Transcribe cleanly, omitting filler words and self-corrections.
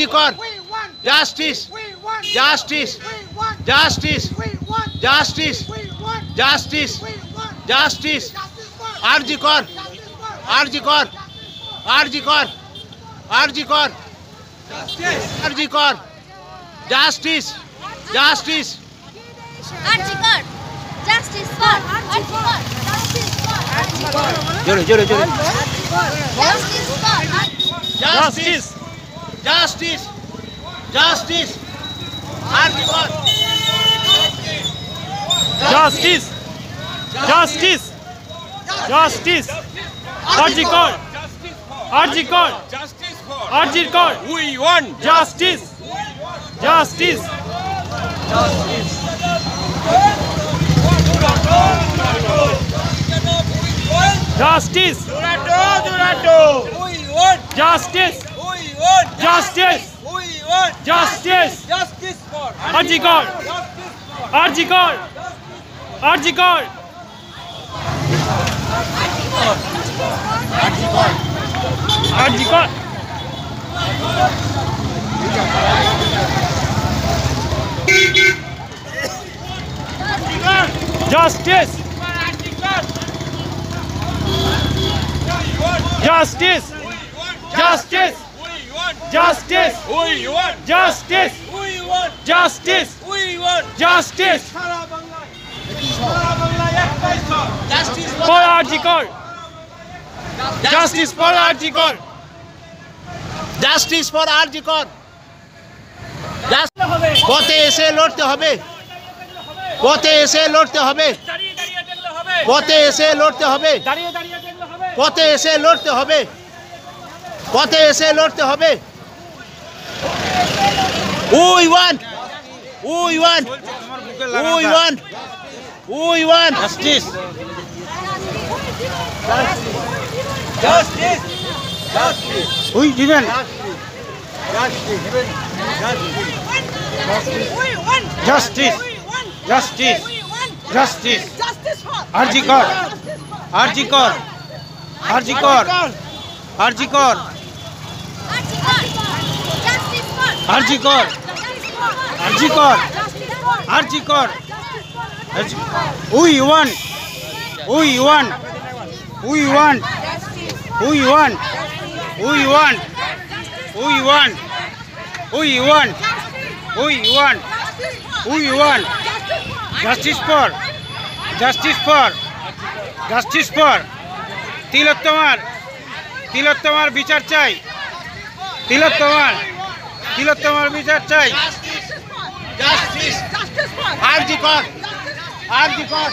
আরজি Kar justice justice justice justice justice justice R G Kar R G Kar R G Kar R G Kar R G Kar justice justice R G Kar justice কর R G Kar justice কর জোরে জোরে জোরে justice কর justice justice justice R G Kar justice justice justice R G Kar R G Kar R G Kar We want justice justice justice justice justice justice R G Kar R G Kar R G Kar R G Kar justice justice justice justice justice justice justice for R G Kar justice for R G Kar justice for R G কর পথে এসে লড়তে হবে পথে এসে লড়তে হবে পথে এসে লড়তে হবে পথে এসে লড়তে হবে পথে এসে লড়তে হবে we want we want we want we want justice justice we demand justice justice justice R G Kar R G Kar R G Kar R G Kar R G Kar R G Kar R G কর we want we want we want we want we want we want we want we want we want justice for justice for justice for তিলোত্তমার তিলোত্তমার বিচার চাই তিলোত্তমার তিলোত্তমার বিচার চাই justice R G Kar R G কর